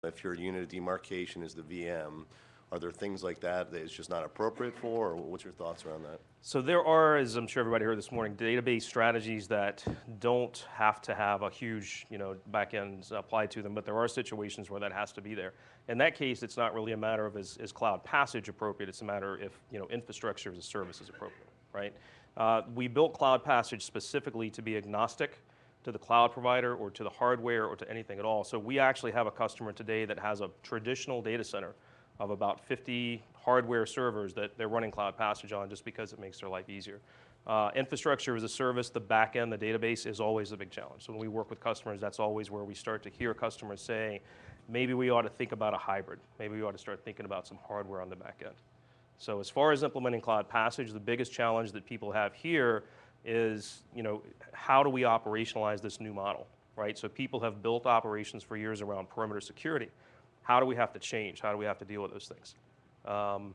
if your unit of demarcation is the VM, are there things like that that it's just not appropriate for, or what's your thoughts around that? So there are, as I'm sure everybody heard this morning, database strategies that don't have to have a huge, backends applied to them, but there are situations where that has to be there. In that case, it's not really a matter of is CloudPassage appropriate, it's a matter if, infrastructure as a service is appropriate, right? We built CloudPassage specifically to be agnostic to the cloud provider or to the hardware or to anything at all. So we actually have a customer today that has a traditional data center of about 50 hardware servers that they're running CloudPassage on just because it makes their life easier. Infrastructure as a service, the back end, the database is always a big challenge. So when we work with customers, that's always where we start to hear customers say, maybe we ought to think about a hybrid. Maybe we ought to start thinking about some hardware on the back end. So as far as implementing CloudPassage, the biggest challenge that people have here is, how do we operationalize this new model, right? So people have built operations for years around perimeter security. How do we have to change? How do we have to deal with those things? Uh-oh.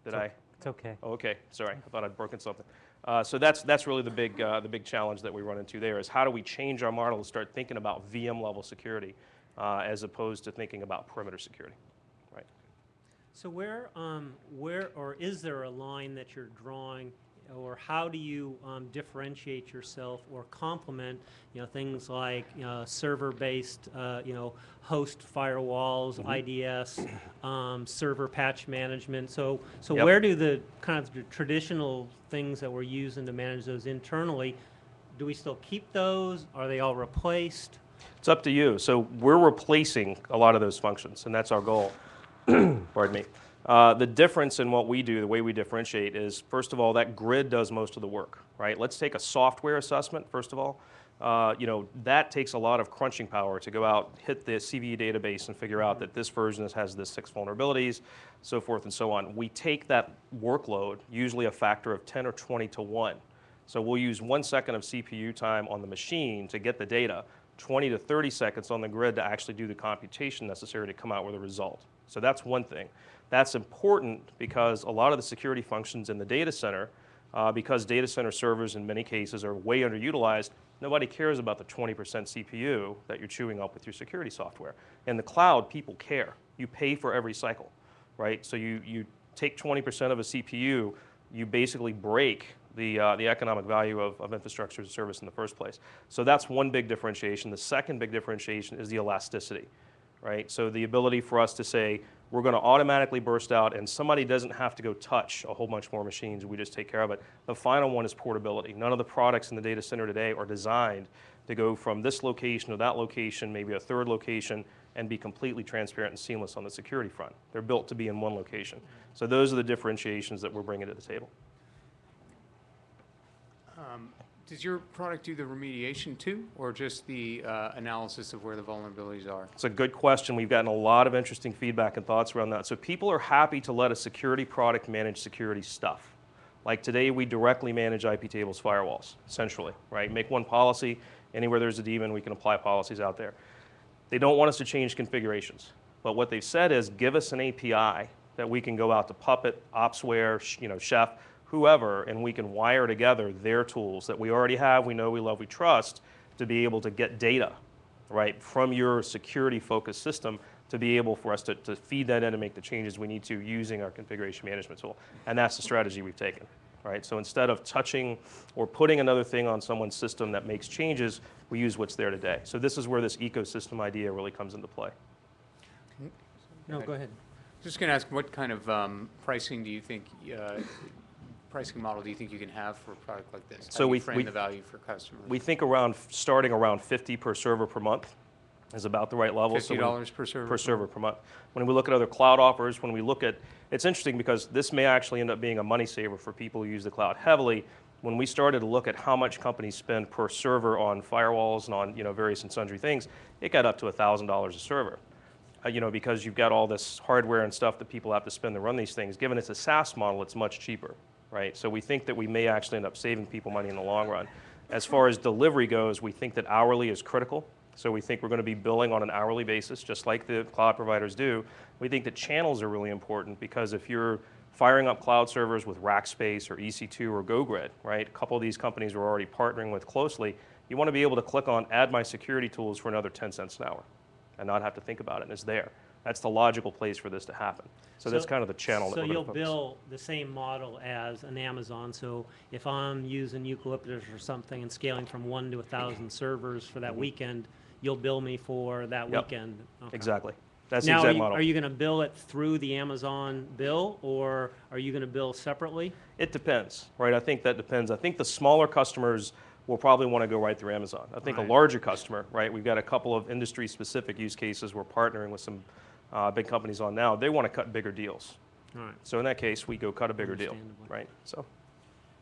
It's okay. Oh, okay, sorry, I thought I'd broken something. So that's really the big challenge that we run into there is how do we change our model to start thinking about VM level security as opposed to thinking about perimeter security, right? So where or is there a line that you're drawing, or how do you differentiate yourself or complement, things like server-based, host firewalls, IDS, server patch management. So Yep. Where do the kind of the traditional things that we're using to manage those internally, do we still keep those? Are they all replaced? It's up to you. So we're replacing a lot of those functions, and that's our goal. Pardon me. The difference in what we do, the way we differentiate is, first of all, that grid does most of the work, right? Let's take a software assessment, first of all. That takes a lot of crunching power to go out, hit the CVE database and figure out that this version has this 6 vulnerabilities, so forth and so on. We take that workload, usually a factor of 10 or 20 to 1. So we'll use 1 second of CPU time on the machine to get the data, 20 to 30 seconds on the grid to actually do the computation necessary to come out with a result. So that's one thing. That's important because a lot of the security functions in the data center, because data center servers in many cases are way underutilized, nobody cares about the 20% CPU that you're chewing up with your security software. In the cloud, people care. You pay for every cycle, right? So you take 20% of a CPU, you basically break the economic value of infrastructure as a service in the first place. So that's one big differentiation. The second big differentiation is the elasticity, right? So the ability for us to say, we're going to automatically burst out and somebody doesn't have to go touch a whole bunch more machines, we just take care of it. The final one is portability. None of the products in the data center today are designed to go from this location to that location, maybe a third location, and be completely transparent and seamless on the security front. They're built to be in one location. So those are the differentiations that we're bringing to the table. Does your product do the remediation too, or just the analysis of where the vulnerabilities are? It's a good question. We've gotten a lot of interesting feedback and thoughts around that. So people are happy to let a security product manage security stuff. Like today, we directly manage IP tables firewalls, centrally, right? Make one policy. Anywhere there's a daemon, we can apply policies out there. They don't want us to change configurations. But what they've said is, give us an API that we can go out to Puppet, Opsware, Chef, whoever, and we can wire together their tools that we already have, we know, we love, we trust, to be able to get data, right, from your security-focused system to be able for us to feed that in and make the changes we need to using our configuration management tool. And that's the strategy we've taken, right? So instead of touching or putting another thing on someone's system that makes changes, we use what's there today. So this is where this ecosystem idea really comes into play. No, go ahead. Just going to ask, what kind of pricing do you think, pricing model do you think you can have for a product like this? So How do you frame the value for customers? We think starting around 50 per server per month is about the right level. $50 per server? Per server per month. When we look at other cloud offers, when we look at, it's interesting because this may actually end up being a money saver for people who use the cloud heavily. When we started to look at how much companies spend per server on firewalls and on various and sundry things, it got up to $1,000 a server. Because you've got all this hardware and stuff that people have to spend to run these things. Given it's a SaaS model, it's much cheaper, right? So we think that we may actually end up saving people money in the long run. As far as delivery goes, we think that hourly is critical. So we think we're going to be billing on an hourly basis, just like the cloud providers do. We think that channels are really important because if you're firing up cloud servers with Rackspace or EC2 or GoGrid, right? A couple of these companies we're already partnering with closely. You want to be able to click on Add My Security Tools for another 10 cents an hour. and not have to think about it, and it's there. That's the logical place for this to happen. So that's kind of the channel that So we're going you'll to focus. bill the same model as an Amazon. So if I'm using Eucalyptus or something and scaling from 1 to 1,000 servers for that weekend, you'll bill me for that Yep. weekend. Okay. Exactly. That's the Now, exact model. are you going to bill it through the Amazon bill, or are you going to bill separately? It depends, right? I think that depends. I think the smaller customers will probably want to go right through Amazon. I think Right. a larger customer, right? We've got a couple of industry-specific use cases we're partnering with some big companies on now. They want to cut bigger deals. All right. So in that case, we go cut a bigger deal, Understandably. right? So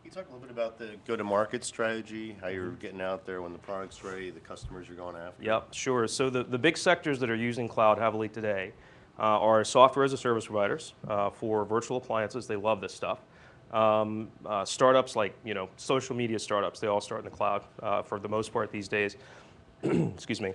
Can you talk a little bit about the go-to-market strategy, how you're getting out there when the product's ready, the customers you're going after? yep, sure. So the big sectors that are using cloud heavily today are software as a service providers for virtual appliances. They love this stuff. Startups like, social media startups, they all start in the cloud for the most part these days. Excuse me.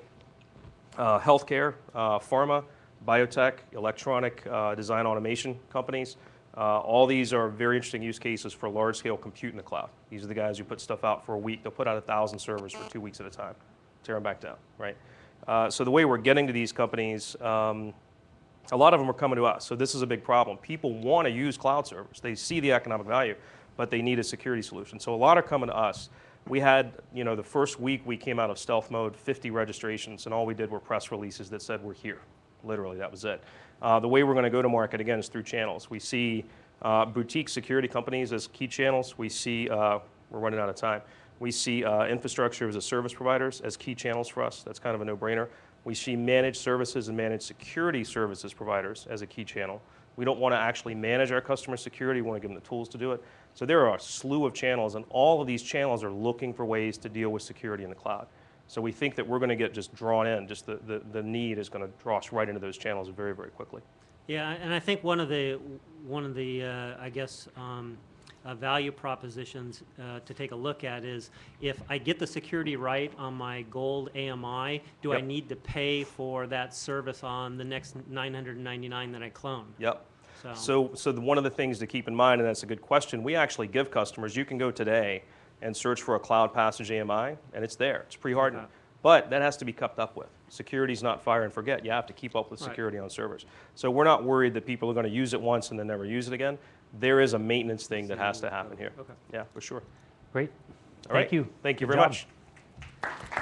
Healthcare, pharma, biotech, electronic design automation companies. All these are very interesting use cases for large-scale compute in the cloud. These are the guys who put stuff out for a week. They'll put out 1,000 servers for 2 weeks at a time, tear them back down, right? So the way we're getting to these companies, a lot of them are coming to us. So this is a big problem. People want to use cloud servers. They see the economic value, but they need a security solution. So a lot are coming to us. We had, the first week we came out of stealth mode, 50 registrations, and all we did were press releases that said we're here. Literally, that was it. The way we're going to go to market, again, is through channels. We see boutique security companies as key channels. We see, we're running out of time. We see infrastructure as a service providers as key channels for us. That's kind of a no-brainer. We see managed services and managed security services providers as a key channel. We don't want to actually manage our customer security. We want to give them the tools to do it. So there are a slew of channels, and all of these channels are looking for ways to deal with security in the cloud. So we think that we're going to get just drawn in. Just the need is going to draw us right into those channels very, very quickly. Yeah, and I think one of the value propositions to take a look at is, if I get the security right on my gold AMI, do I Yep. need to pay for that service on the next 999 that I clone? Yep. So, One of the things to keep in mind, and that's a good question, we actually give customers, you can go today and search for a CloudPassage AMI, and it's there. It's pre-hardened. Okay. But that has to be kept up with. Security's not fire and forget. You have to keep up with Right. security on servers. So we're not worried that people are going to use it once and then never use it again. There is a maintenance thing that has to happen here. Okay. Yeah, for sure. Great. All right. Thank you. Thank you Good very job. much.